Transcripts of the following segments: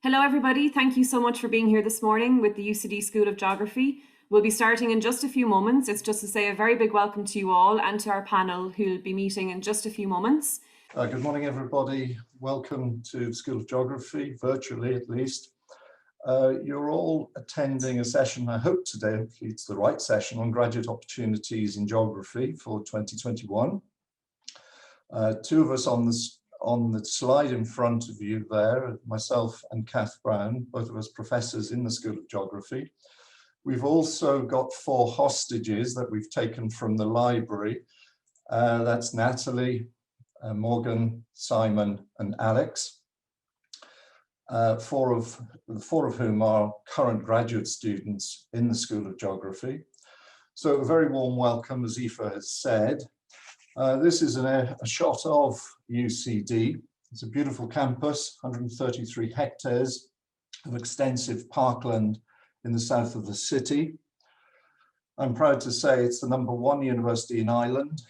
Hello everybody, thank you so much for being here this morning with the UCD School of Geography. We'll be starting in just a few moments. It's just to say a very big welcome to you all and to our panel who'll be meeting in just a few moments. Good morning everybody, welcome to the School of Geography, virtually at least. You're all attending a session, I hope today, hopefully it's the right session, on graduate opportunities in geography for 2021. Two of us on the slide in front of you there, myself and Kath Brown, both of us professors in the School of Geography. We've also got four hostages that we've taken from the library. That's Natalie, Morgan, Simon and Alex. Four of whom are current graduate students in the School of Geography. So a very warm welcome, as Aoife has said. This is a shot of UCD. It's a beautiful campus, 133 hectares of extensive parkland in the south of the city. I'm proud to say it's the #1 university in Ireland,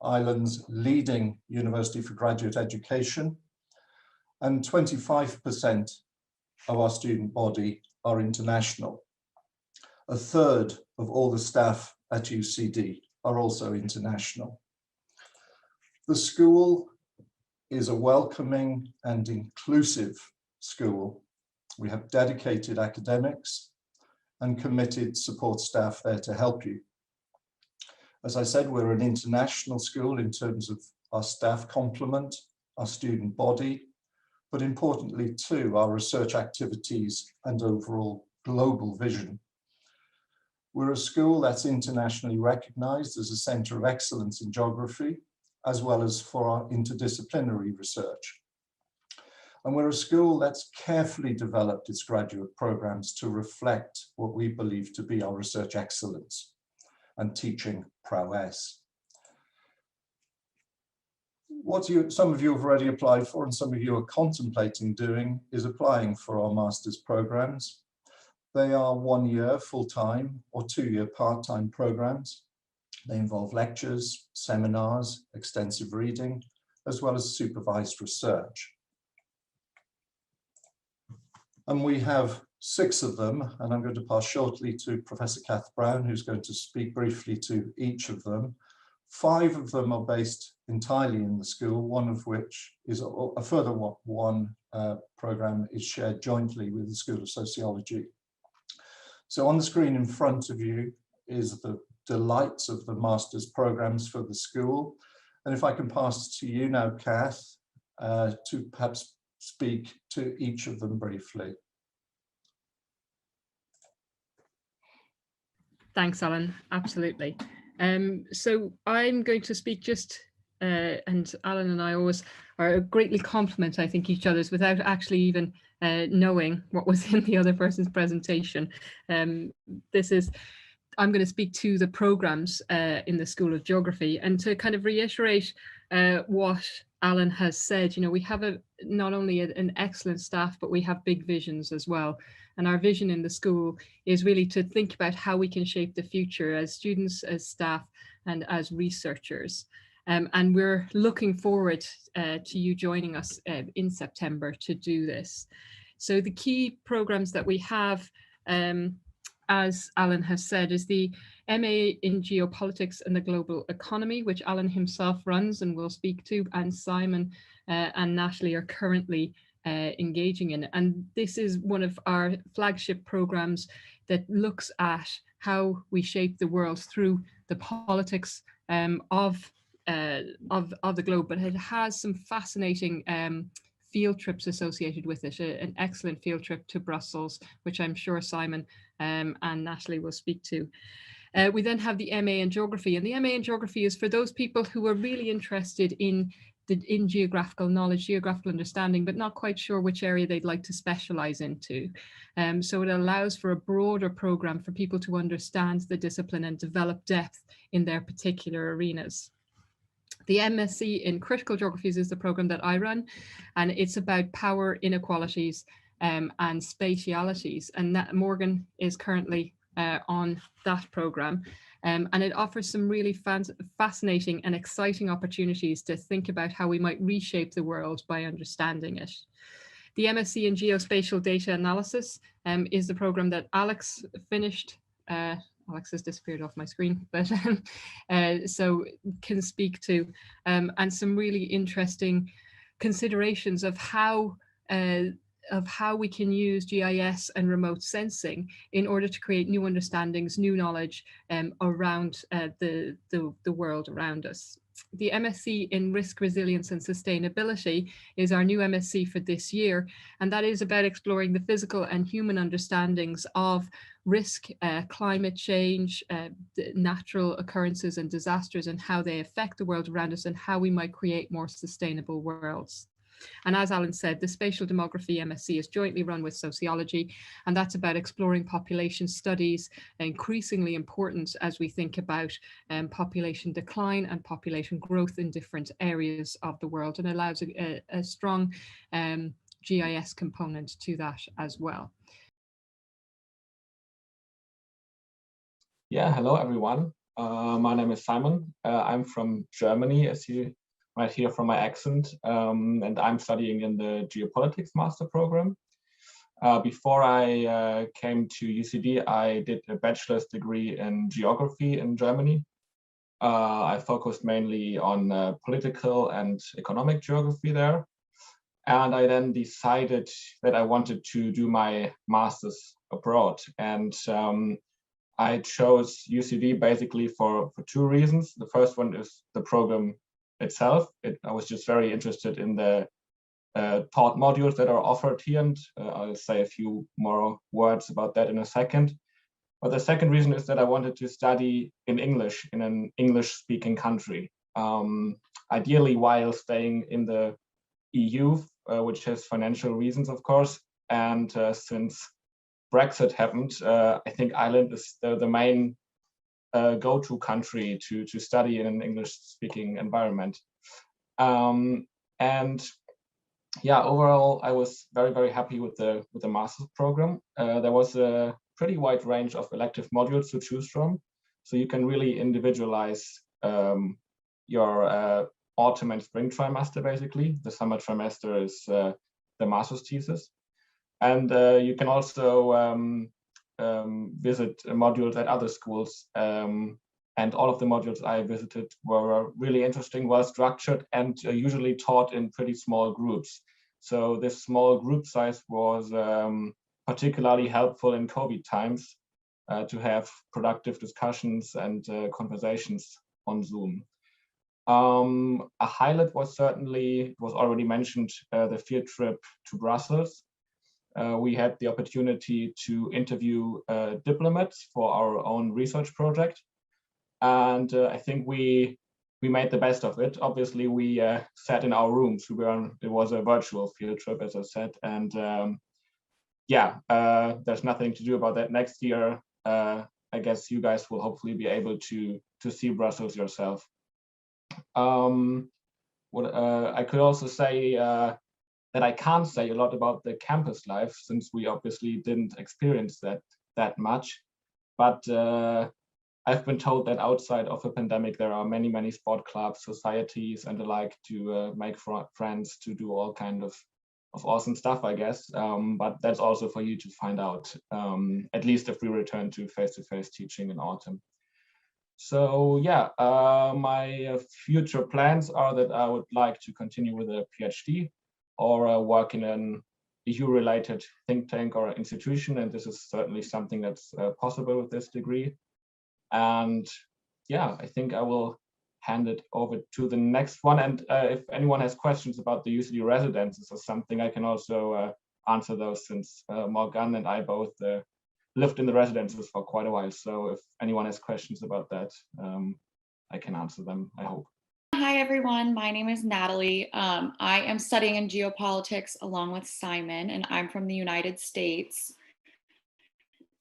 Ireland's leading university for graduate education, and 25% of our student body are international. A third of all the staff at UCD are also international. The school is a welcoming and inclusive school. We have dedicated academics and committed support staff there to help you. As I said, we're an international school in terms of our staff complement, our student body, but importantly too, our research activities and overall global vision. We're a school that's internationally recognized as a center of excellence in geography, as well as for our interdisciplinary research. And we're a school that's carefully developed its graduate programs to reflect what we believe to be our research excellence and teaching prowess. What some of you have already applied for and some of you are contemplating doing is applying for our master's programs. They are 1 year full-time or 2 year part-time programs. They involve lectures, seminars, extensive reading, as well as supervised research. And we have 6 of them, and I'm going to pass shortly to Professor Kath Brown, who's going to speak briefly to each of them. 5 of them are based entirely in the school, one of which is a further one program is shared jointly with the School of Sociology. So on the screen in front of you is the delights of the master's programs for the school. And if I can pass to you now, Kath, to perhaps speak to each of them briefly. Thanks, Alan. Absolutely. So I'm going to speak just, and Alan and I always are greatly compliment, I think, each other's without actually even knowing what was in the other person's presentation. I'm going to speak to the programs in the School of Geography, and to kind of reiterate what Alan has said. You know, we have not only an excellent staff, but we have big visions as well. And our vision in the school is really to think about how we can shape the future as students, as staff, and as researchers. And we're looking forward to you joining us in September to do this. So the key programs that we have, as Alan has said, is the MA in Geopolitics and the Global Economy, which Alan himself runs and will speak to, and Simon and Natalie are currently engaging in. And this is one of our flagship programs that looks at how we shape the world through the politics of the globe, but it has some fascinating field trips associated with it, an excellent field trip to Brussels, which I'm sure Simon and Natalie will speak to. We then have the MA in Geography, and the MA in Geography is for those people who are really interested in geographical knowledge, geographical understanding, but not quite sure which area they'd like to specialize into. So it allows for a broader program for people to understand the discipline and develop depth in their particular arenas. The MSc in Critical Geographies is the program that I run, and it's about power inequalities and spatialities. And that Morgan is currently on that program. And it offers some really fascinating and exciting opportunities to think about how we might reshape the world by understanding it. The MSc in Geospatial Data Analysis is the program that Alex finished. Alex has disappeared off my screen, but so can speak to, and some really interesting considerations of how we can use GIS and remote sensing in order to create new understandings, new knowledge around the world around us. The MSc in Risk Resilience and Sustainability is our new MSc for this year, and that is about exploring the physical and human understandings of risk, climate change, natural occurrences and disasters, and how they affect the world around us and how we might create more sustainable worlds. And as Alan said, the Spatial Demography MSc is jointly run with Sociology, and that's about exploring population studies, increasingly important as we think about population decline and population growth in different areas of the world, and allows a strong GIS component to that as well. Yeah, hello everyone. My name is Simon. I'm from Germany, as you might hear from my accent, and I'm studying in the Geopolitics Master Program. Before I came to UCD, I did a bachelor's degree in geography in Germany. I focused mainly on political and economic geography there. And I then decided that I wanted to do my master's abroad. And I chose UCD basically for two reasons. The first one is the program itself. I was just very interested in the taught modules that are offered here, and I'll say a few more words about that in a second. But the second reason is that I wanted to study in English in an English-speaking country, ideally while staying in the EU, which has financial reasons, of course. And since Brexit happened, I think Ireland is the main go-to country to study in an English-speaking environment. And yeah, overall, I was very, very happy with the master's program. There was a pretty wide range of elective modules to choose from, so you can really individualize your autumn and spring trimester. Basically, the summer trimester is the master's thesis, and you can also visit modules at other schools, and all of the modules I visited were really interesting, well structured, and usually taught in pretty small groups. So this small group size was particularly helpful in COVID times to have productive discussions and conversations on Zoom. A highlight was certainly, it was already mentioned, the field trip to Brussels. We had the opportunity to interview diplomats for our own research project. And I think we made the best of it. Obviously, we sat in our rooms. It was a virtual field trip, as I said. And yeah, there's nothing to do about that. Next year, I guess you guys will hopefully be able to see Brussels yourself. I could also say that I can't say a lot about the campus life, since we obviously didn't experience that much. But I've been told that outside of a pandemic, there are many, many sport clubs, societies, and the like to make friends, to do all kind of awesome stuff, I guess. But that's also for you to find out, at least if we return to face-to-face teaching in autumn. So yeah, my future plans are that I would like to continue with a PhD or work in an EU-related think tank or institution, and this is certainly something that's possible with this degree. And yeah, I think I will hand it over to the next one. And if anyone has questions about the UCD residences or something, I can also answer those, since Morgan and I both lived in the residences for quite a while. So if anyone has questions about that, I can answer them, I hope. Hi, everyone. My name is Natalie. I am studying in geopolitics along with Simon, and I'm from the United States.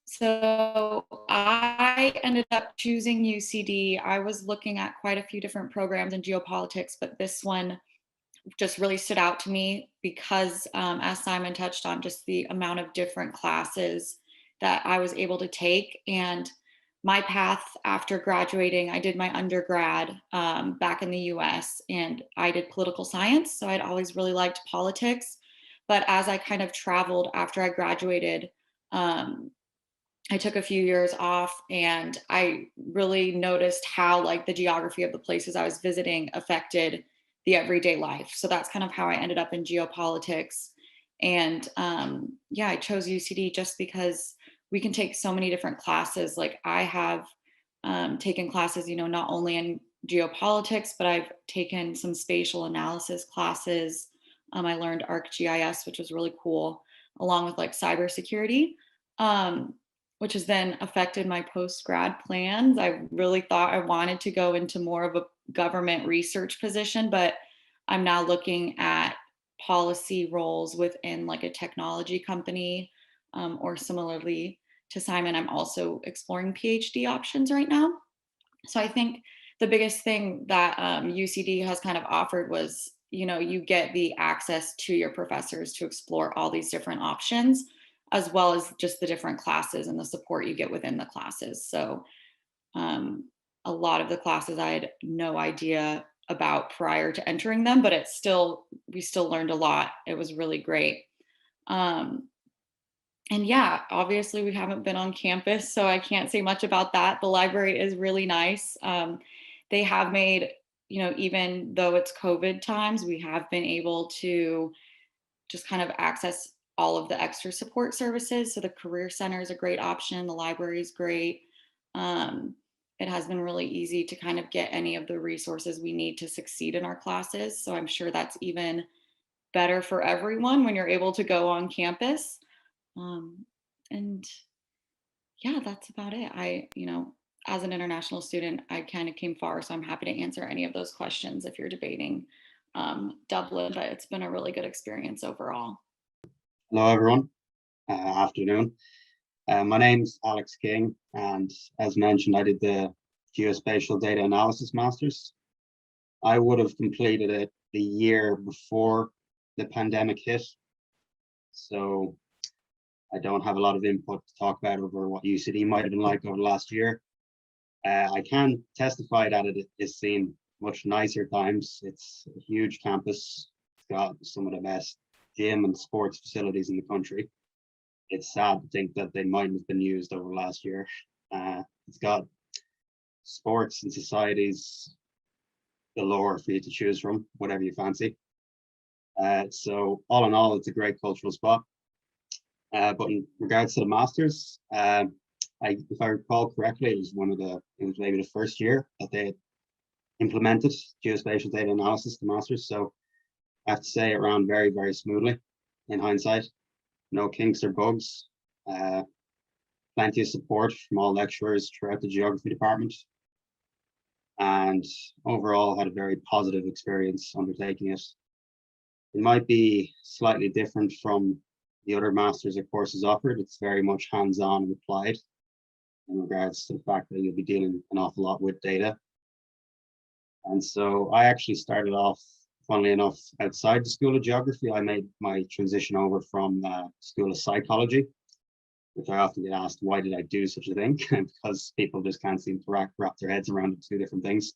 So I ended up choosing UCD. I was looking at quite a few different programs in geopolitics, but this one just really stood out to me because, as Simon touched on, just the amount of different classes that I was able to take. And my path after graduating, I did my undergrad back in the US, and I did political science. So I'd always really liked politics. But as I kind of traveled after I graduated, I took a few years off, and I really noticed how like the geography of the places I was visiting affected the everyday life. So that's kind of how I ended up in geopolitics. And yeah, I chose UCD just because we can take so many different classes. Like I have taken classes, you know, not only in geopolitics, but I've taken some spatial analysis classes. I learned ArcGIS, which was really cool, along with like cybersecurity. Which has then affected my post-grad plans. I really thought I wanted to go into more of a government research position, but I'm now looking at policy roles within like a technology company, or similarly to Simon, I'm also exploring PhD options right now. So I think the biggest thing that UCD has kind of offered was, you know, you get the access to your professors to explore all these different options, as well as just the different classes and the support you get within the classes. So a lot of the classes I had no idea about prior to entering them, but we still learned a lot. It was really great. Um, and yeah, obviously we haven't been on campus, so I can't say much about that. The library is really nice. They have made, you know, even though it's COVID times, we have been able to just kind of access all of the extra support services. So the Career Center is a great option. The library is great. It has been really easy to kind of get any of the resources we need to succeed in our classes. So I'm sure that's even better for everyone when you're able to go on campus. And yeah, that's about it. You know, as an international student, I kind of came far, so I'm happy to answer any of those questions if you're debating Dublin, but it's been a really good experience overall. Hello, everyone. Afternoon. My name's Alex King, and as mentioned, I did the Geospatial Data Analysis Masters. I would have completed it the year before the pandemic hit, so I don't have a lot of input to talk about over what UCD might have been like over the last year. I can testify that it is seen much nicer times. It's a huge campus. It's got some of the best gym and sports facilities in the country. It's sad to think that they might have been used over the last year. It's got sports and societies galore for you to choose from, whatever you fancy. So all in all, it's a great cultural spot. But in regards to the masters, if I recall correctly, it was maybe the first year that they implemented geospatial data analysis to masters. So I have to say it ran very, very smoothly in hindsight. No kinks or bugs. Plenty of support from all lecturers throughout the geography department. And overall had a very positive experience undertaking it. It might be slightly different from the other masters or courses offered. It's very much hands-on and applied in regards to the fact that you'll be dealing an awful lot with data. And so I actually started off, funnily enough, outside the School of Geography. I made my transition over from School of Psychology, which I often get asked, why did I do such a thing? Because people just can't seem to wrap their heads around the two different things.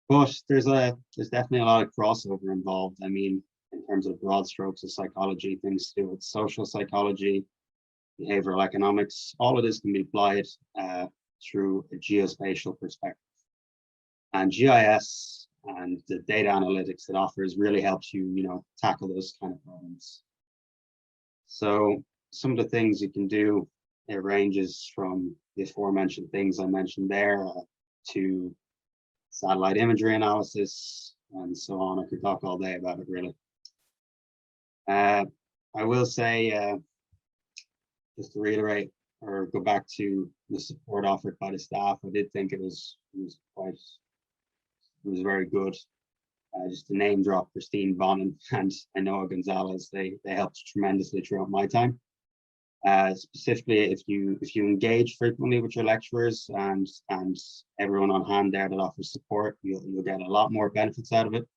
But there's definitely a lot of crossover involved. I mean, in terms of broad strokes of psychology, things to do with social psychology, behavioral economics, all of this can be applied through a geospatial perspective. And GIS and the data analytics it offers really helps you, tackle those kind of problems. So some of the things you can do, it ranges from the aforementioned things I mentioned there to satellite imagery analysis and so on. I could talk all day about it, really. I will say, just to reiterate or go back to the support offered by the staff, I did think it was very good. Just to name drop Christine Bonin and Noah Gonzalez, they helped tremendously throughout my time. Specifically, if you engage frequently with your lecturers and everyone on hand there that offers support, you'll get a lot more benefits out of it.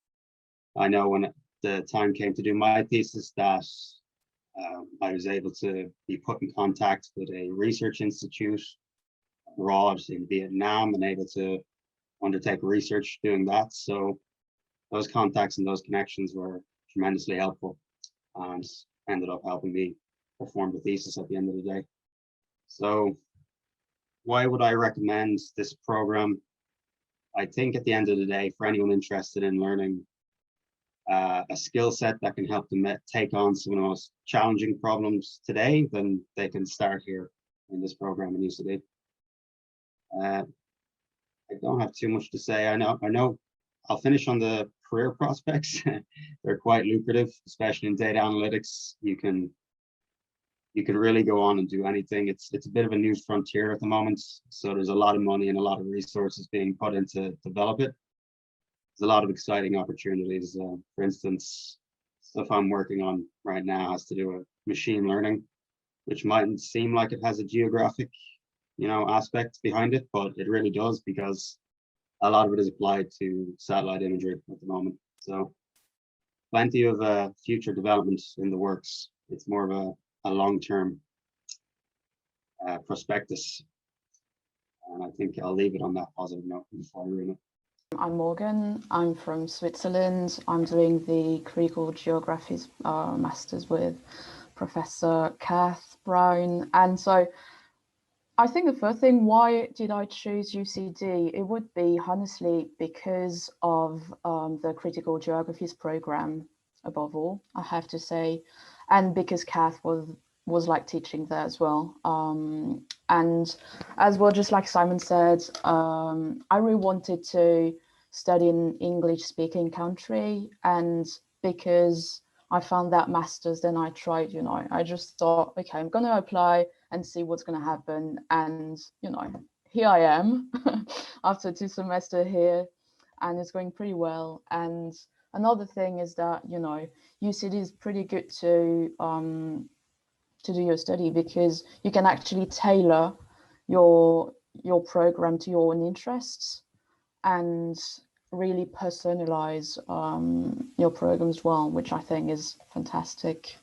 I know when the time came to do my thesis that I was able to be put in contact with a research institute abroad in Vietnam and able to undertake research doing that. So those contacts and those connections were tremendously helpful. And ended up helping me perform the thesis at the end of the day. So why would I recommend this program? I think at the end of the day, for anyone interested in learning a skill set that can help them take on some of the most challenging problems today, then they can start here in this program in UCD. I don't have too much to say. I know I'll finish on the career prospects. They're quite lucrative, especially in data analytics. You can really go on and do anything. It's a bit of a new frontier at the moment. So there's a lot of money and a lot of resources being put into develop it. There's a lot of exciting opportunities. For instance, stuff I'm working on right now has to do with machine learning, which mightn't seem like it has a geographic, aspect behind it, but it really does, because a lot of it is applied to satellite imagery at the moment. So plenty of future development in the works. It's more of a long-term prospectus. And I think I'll leave it on that positive note before I ruin it. I'm Morgan. I'm from Switzerland. I'm doing the Critical Geography Masters with Professor Kath Brown. And so I think the first thing, why did I choose UCD? It would be honestly because of the Critical Geographies program, above all, I have to say, and because Kath was like teaching there as well. And as well, just like Simon said, I really wanted to study in English-speaking country, and because I found that master's, then I tried, I just thought, okay, I'm going to apply and see what's going to happen. And, here I am after 2 semesters here, and it's going pretty well. And another thing is that, UCD is pretty good to do your study, because you can actually tailor your program to your own interests and really personalize your program as well, which I think is fantastic.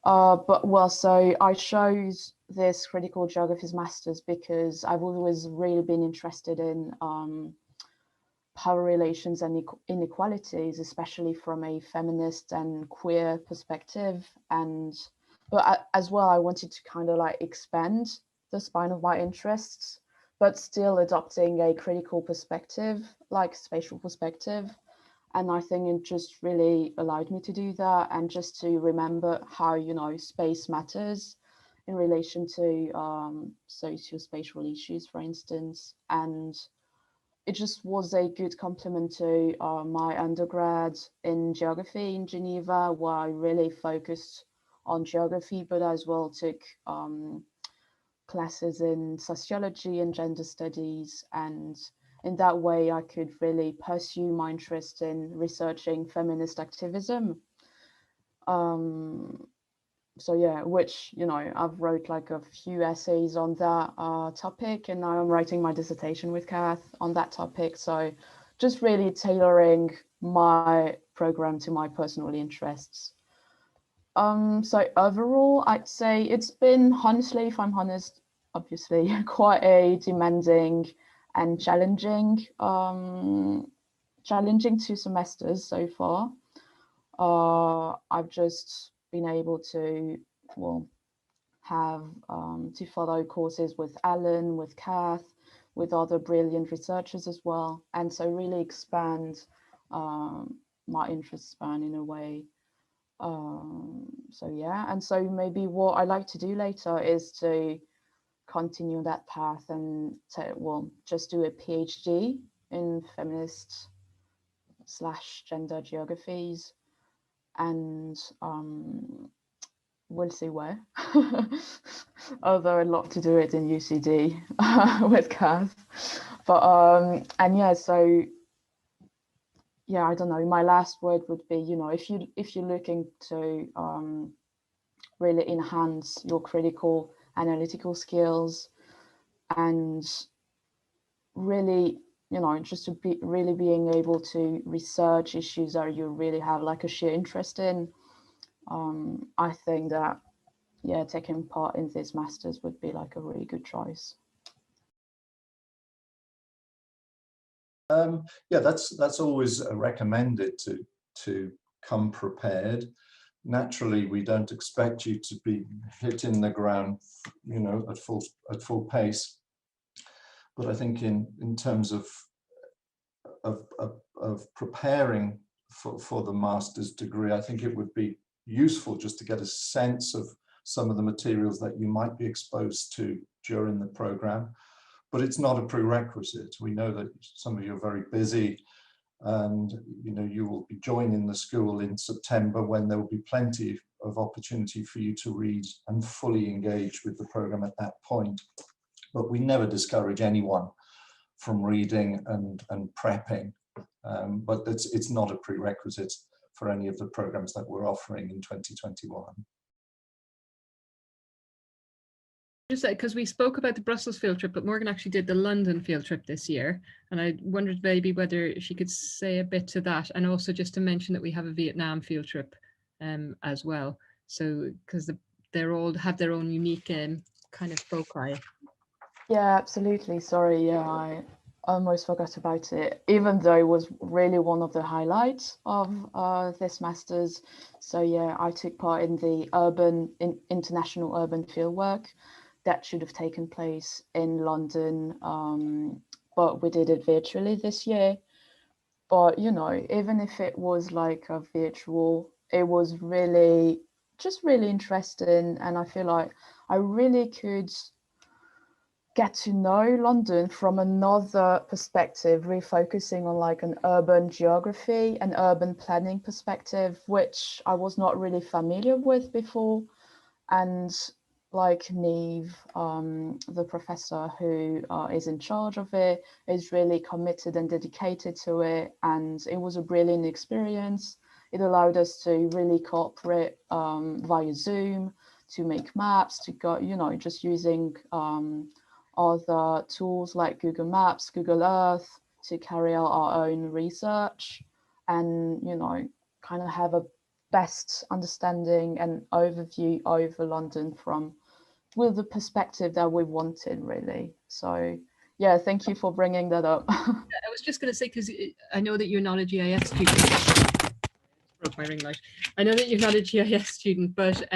So I chose this Critical Geographies Masters because I've always really been interested in power relations and inequalities, especially from a feminist and queer perspective. But as well, I wanted to kind of like expand the span of my interests, but still adopting a critical perspective, like spatial perspective. And I think it just really allowed me to do that, and just to remember how, space matters in relation to socio-spatial issues, for instance. And it just was a good complement to my undergrad in geography in Geneva, where I really focused on geography, but as well took classes in sociology and gender studies. And in that way, I could really pursue my interest in researching feminist activism. So yeah, which, I've wrote like a few essays on that topic, and now I'm writing my dissertation with Kath on that topic. So just really tailoring my program to my personal interests. So overall, I'd say it's been, honestly, if I'm honest, obviously quite a demanding and challenging 2 semesters so far. I've just been able to, have to follow courses with Alan, with Kath, with other brilliant researchers as well. And so really expand my interest span in a way. So yeah, and so maybe what I like to do later is to continue that path and just do a PhD in feminist / gender geographies, and we'll see where. Although I'd love to do it in UCD with Kath. But and yeah, so yeah, I don't know. My last word would be, if you're looking to really enhance your critical analytical skills, and really, just to be really being able to research issues that you really have like a sheer interest in, I think that, yeah, taking part in this masters would be like a really good choice. Yeah, that's always recommended, to come prepared. naturally, we don't expect you to be hitting the ground, you know, at full pace. But I think in terms of preparing for the master's degree, I think it would be useful just to get a sense of some of the materials that you might be exposed to during the program. But it's not a prerequisite. We know that some of you are very busy, and you know, you will be joining the school in September, when there will be plenty of opportunity for you to read and fully engage with the program at that point. But we never discourage anyone from reading and prepping, but it's not a prerequisite for any of the programs that we're offering in 2021. Just because we spoke about the Brussels field trip, but Morgan actually did the London field trip this year, and I wondered maybe whether she could say a bit to that, and also just to mention that we have a Vietnam field trip as well. So because they're all have their own unique kind of foci. Yeah, absolutely. Sorry, yeah, I almost forgot about it, even though it was really one of the highlights of this master's. So yeah, I took part in the international urban fieldwork that should have taken place in London, but we did it virtually this year. But you know, even if it was like a virtual, it was really interesting, and I feel like I really could get to know London from another perspective, refocusing on like an urban geography and urban planning perspective, which I was not really familiar with before. And like Neve, the professor who is in charge of it, is really committed and dedicated to it. And it was a brilliant experience. It allowed us to really cooperate via Zoom, to make maps, to go, you know, just using other tools like Google Maps, Google Earth, to carry out our own research and, you know, kind of have a best understanding and overview over London with the perspective that we wanted, really. So yeah, thank you for bringing that up. I was just going to say, because I know that you're not a GIS student. Broke my ring light. I know that you're not a GIS student, but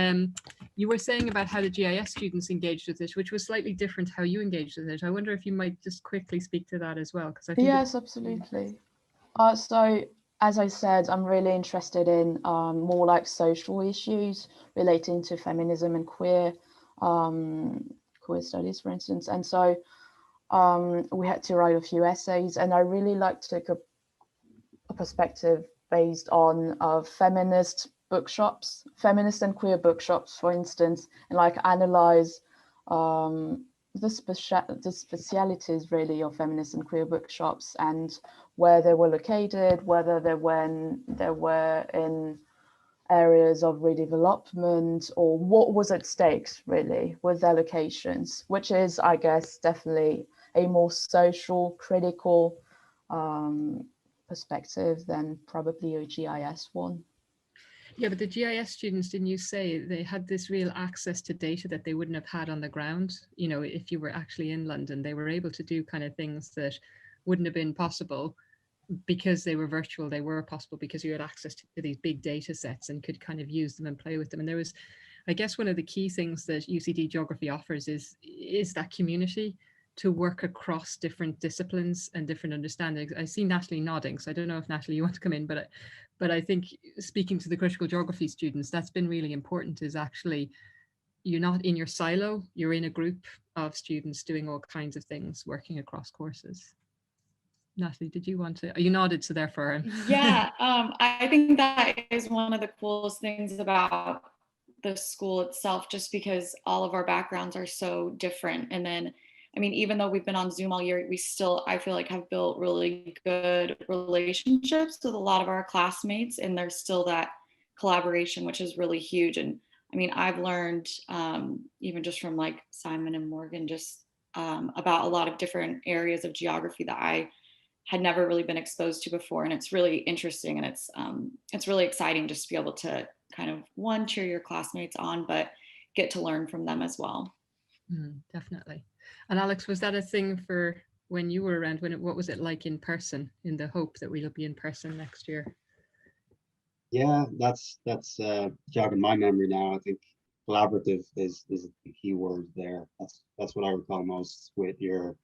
you were saying about how the GIS students engaged with it, which was slightly different how you engaged with it. I wonder if you might just quickly speak to that as well, because I think yes, absolutely. So as I said, I'm really interested in more like social issues relating to feminism and queer studies, for instance. And so we had to write a few essays, and I really like to take a perspective based on feminist bookshops, feminist and queer bookshops, for instance, and like analyze the specialities really of feminist and queer bookshops and where they were located, whether they were in areas of redevelopment, or what was at stake really with their locations, which is, I guess, definitely a more social, critical perspective than probably a GIS one. Yeah, but the GIS students, didn't you say they had this real access to data that they wouldn't have had on the ground? You know, if you were actually in London, they were able to do kind of things that wouldn't have been possible because they were virtual. They were possible because you had access to these big data sets and could kind of use them and play with them. And there was, I guess, one of the key things that UCD Geography offers is that community to work across different disciplines and different understandings. I see Natalie nodding, so I don't know if Natalie, you want to come in, but I think speaking to the critical geography students, that's been really important, is actually you're not in your silo, you're in a group of students doing all kinds of things, working across courses. Natalie, did you want to, you nodded, so therefore. Yeah, I think that is one of the coolest things about the school itself, just because all of our backgrounds are so different. And then, I mean, even though we've been on Zoom all year, we still, I feel like, have built really good relationships with a lot of our classmates, and there's still that collaboration, which is really huge. And I mean, I've learned even just from like Simon and Morgan, just about a lot of different areas of geography that I had never really been exposed to before. And it's really interesting, and it's really exciting just to be able to kind of, one, cheer your classmates on, but get to learn from them as well. Definitely. And Alex, was that a thing for when you were around? What was it like in person, in the hope that we'll be in person next year? Yeah, that's jogging my memory now. I think collaborative is the key word there. That's what I recall most with your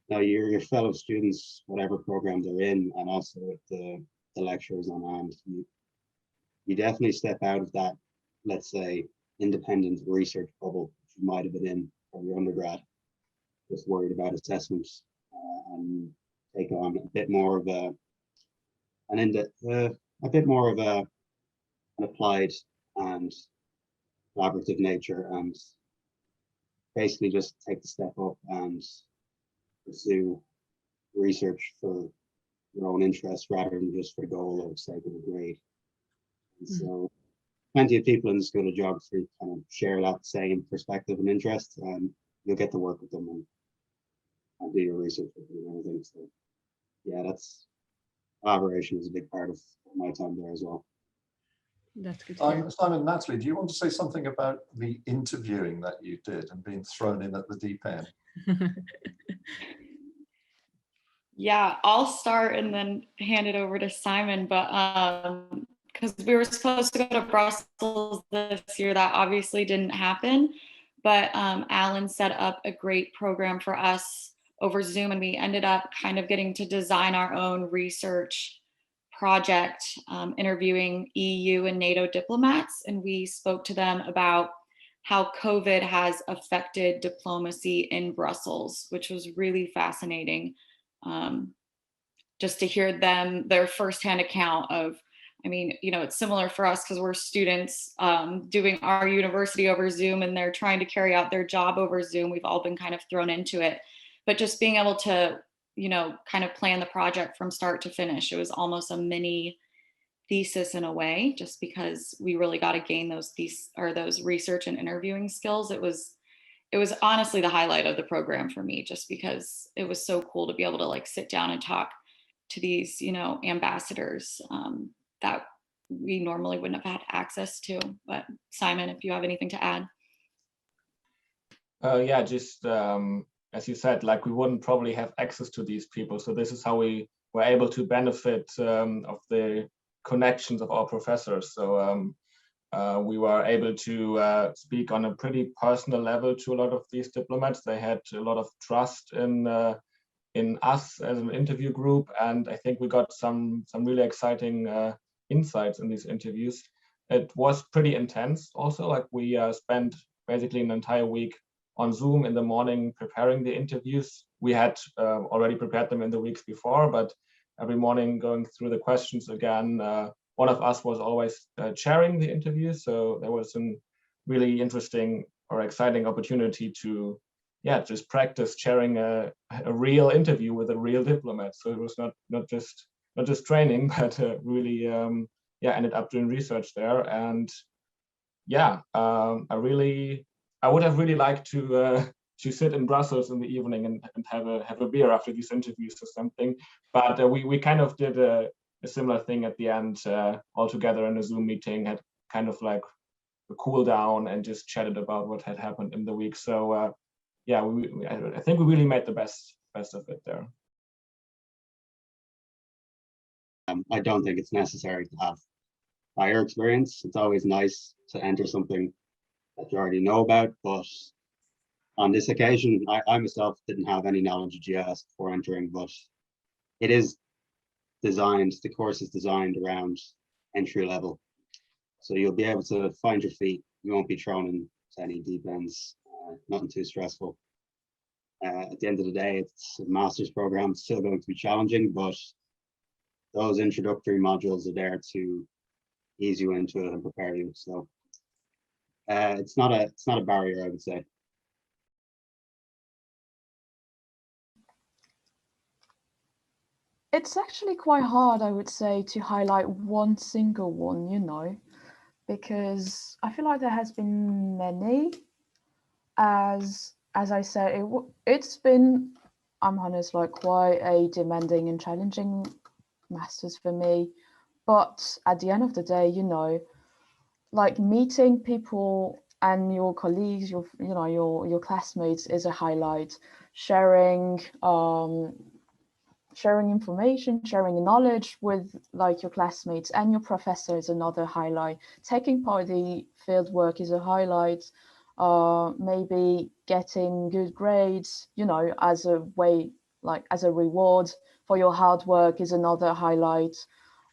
fellow students, whatever program they're in, and also with the lecturers on hand. You definitely step out of that, let's say, independent research bubble you might have been in for your undergrad, just worried about assessments, and take on a bit more of an applied and collaborative nature, and basically just take the step up and pursue research for your own interest rather than just for the goal of sake of a grade. And so plenty of people in the School of Geography kind of share that same perspective and interest, and you'll get to work with them and do your research with them and everything. So yeah, that's collaboration is a big part of my time there as well. That's good to hear. Simon, Natalie, do you want to say something about the interviewing that you did and being thrown in at the deep end? Yeah, I'll start and then hand it over to Simon. But because we were supposed to go to Brussels this year, that obviously didn't happen. But Alan set up a great program for us over Zoom, and we ended up kind of getting to design our own research project, interviewing EU and NATO diplomats. And we spoke to them about how COVID has affected diplomacy in Brussels, which was really fascinating. Just to hear their firsthand account of, I mean, it's similar for us because we're students doing our university over Zoom, and they're trying to carry out their job over Zoom. We've all been kind of thrown into it, but just being able to, kind of plan the project from start to finish. It was almost a mini thesis in a way, just because we really got to gain those research and interviewing skills. It was honestly the highlight of the program for me, just because it was so cool to be able to like sit down and talk to these, ambassadors that we normally wouldn't have had access to. But Simon, if you have anything to add. Yeah, just as you said, like we wouldn't probably have access to these people. So this is how we were able to benefit of the connections of our professors. So we were able to speak on a pretty personal level to a lot of these diplomats. They had a lot of trust in us as an interview group, and I think we got some really exciting insights in these interviews. It was pretty intense also. Like we spent basically an entire week on Zoom in the morning preparing the interviews. We had already prepared them in the weeks before, but every morning going through the questions again. One of us was always chairing the interview, so there was some really interesting or exciting opportunity to, just practice chairing a real interview with a real diplomat. So it was not just training, but really, ended up doing research there. And I would have really liked to sit in Brussels in the evening and have a beer after these interviews or something. But we kind of did a similar thing at the end, all together in a Zoom meeting, had kind of like a cool down and just chatted about what had happened in the week. So I think we really made the best of it there. I don't think it's necessary to have prior experience. It's always nice to enter something that you already know about, but on this occasion, I myself didn't have any knowledge of GIS before entering, but it is designed, the course is designed around entry level. So you'll be able to find your feet. You won't be thrown into any deep ends, nothing too stressful. At the end of the day, it's a master's program, it's still going to be challenging, but those introductory modules are there to ease you into it and prepare you. So it's not a barrier, I would say. It's actually quite hard, I would say, to highlight one single one, because I feel like there has been many. As I said, it's been, I'm honest, like quite a demanding and challenging masters for me. But at the end of the day, like meeting people and your colleagues, your classmates is a highlight. Sharing sharing information, sharing knowledge with like your classmates and your professor is another highlight. Taking part in the field work is a highlight. Maybe getting good grades, you know, as a way, like as a reward for your hard work is another highlight.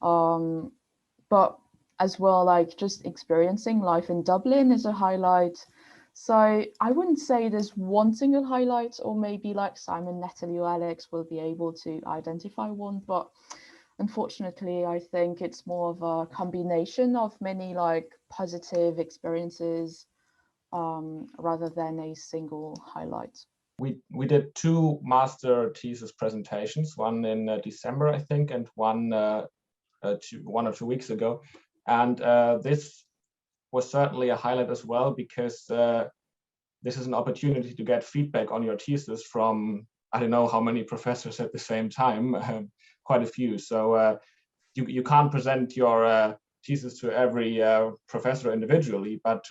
But as well, like just experiencing life in Dublin is a highlight. So I wouldn't say there's one single highlight, or maybe like Simon, Natalie, or Alex will be able to identify one, but unfortunately, I think it's more of a combination of many like positive experiences rather than a single highlight. We did 2 master thesis presentations, one in December, I think, and one 1 or 2 weeks ago. And this was certainly a highlight as well, because this is an opportunity to get feedback on your thesis from, I don't know how many professors at the same time, quite a few. So you can't present your thesis to every professor individually, but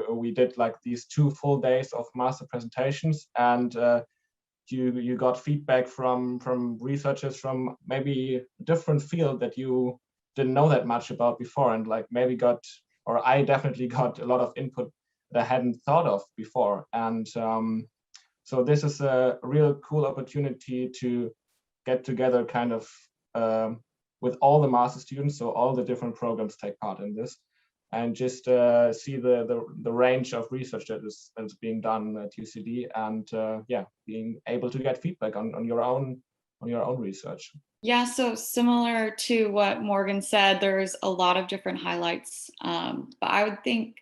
we did like these 2 full days of master presentations, and you got feedback from researchers from maybe a different field that you didn't know that much about before, and like maybe got, or I definitely got a lot of input that I hadn't thought of before. And so this is a real cool opportunity to get together kind of with all the master students, so all the different programs take part in this, and just see the range of research that is being done at UCD, and yeah, being able to get feedback on your own research. Yeah, so similar to what Morgan said, there's a lot of different highlights, but I would think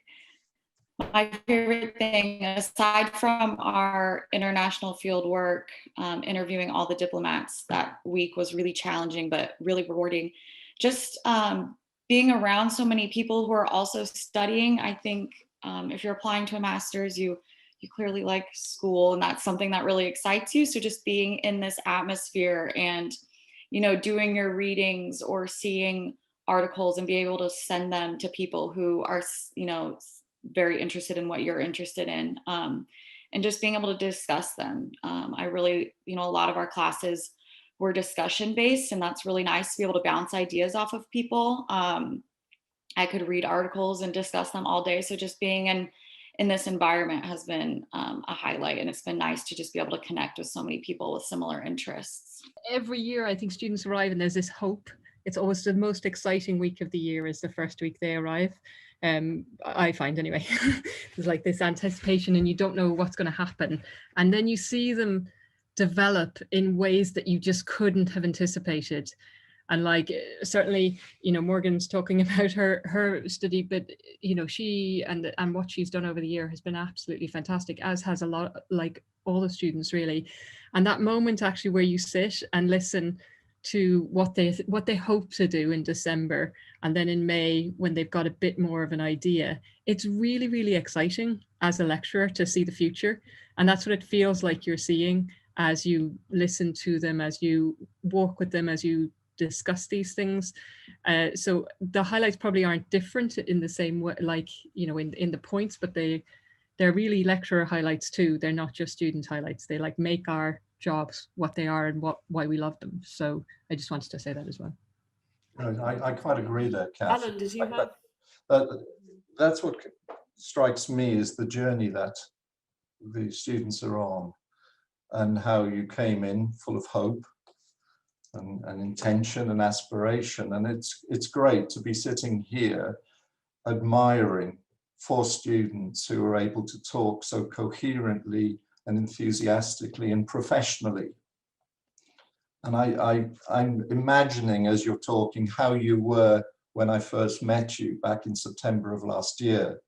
my favorite thing, aside from our international field work, interviewing all the diplomats that week was really challenging, but really rewarding. Just being around so many people who are also studying. I think if you're applying to a master's, you clearly like school, and that's something that really excites you. So just being in this atmosphere and, you know, doing your readings or seeing articles and be able to send them to people who are, you know, very interested in what you're interested in, and just being able to discuss them. I really, you know, a lot of our classes were discussion based, and that's really nice to be able to bounce ideas off of people. I could read articles and discuss them all day. So just being in this environment has been a highlight, and it's been nice to just be able to connect with so many people with similar interests. Every year I think students arrive and there's this hope. It's always the most exciting week of the year is the first week they arrive. I find anyway. There's like this anticipation and you don't know what's going to happen, and then you see them develop in ways that you just couldn't have anticipated. And like certainly, you know, Morgan's talking about her study, but you know, she and what she's done over the year has been absolutely fantastic, as has a lot, like all the students really. And that moment actually where you sit and listen to what they hope to do in December, and then in May when they've got a bit more of an idea, it's really, really exciting as a lecturer to see the future. And that's what it feels like you're seeing as you listen to them, as you walk with them, as you discuss these things. So the highlights probably aren't different in the same way, like, you know, in the points, but they're really lecturer highlights too. They're not just student highlights. They like make our jobs what they are and why we love them. So I just wanted to say that as well. I quite agree there, Kath. Alan, did you have? That's what strikes me is the journey that the students are on, and how you came in full of hope and intention and aspiration. And it's great to be sitting here admiring 4 students who are able to talk so coherently and enthusiastically and professionally. And I'm imagining as you're talking how you were when I first met you back in September of last year,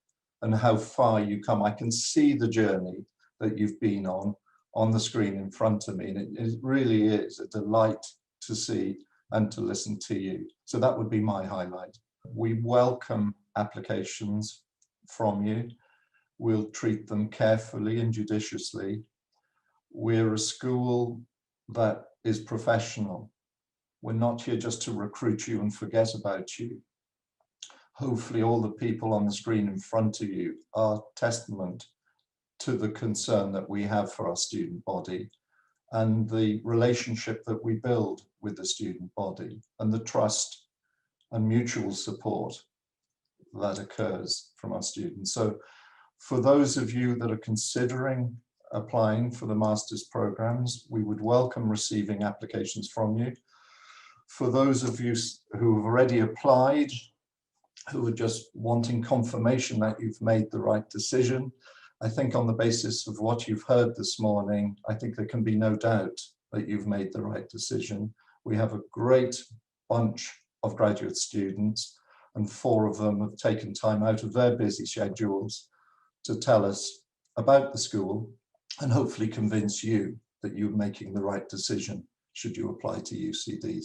and how far you come. I can see the journey that you've been on the screen in front of me, and it really is a delight to see and to listen to you. So that would be my highlight. We welcome applications from you. We'll treat them carefully and judiciously. We're a school that is professional. We're not here just to recruit you and forget about you. Hopefully all the people on the screen in front of you are testament to the concern that we have for our student body and the relationship that we build with the student body and the trust and mutual support that occurs from our students. So for those of you that are considering applying for the master's programs, we would welcome receiving applications from you. For those of you who have already applied, who are just wanting confirmation that you've made the right decision, I think on the basis of what you've heard this morning, I think there can be no doubt that you've made the right decision. We have a great bunch of graduate students, and 4 of them have taken time out of their busy schedules to tell us about the school and hopefully convince you that you're making the right decision should you apply to UCD.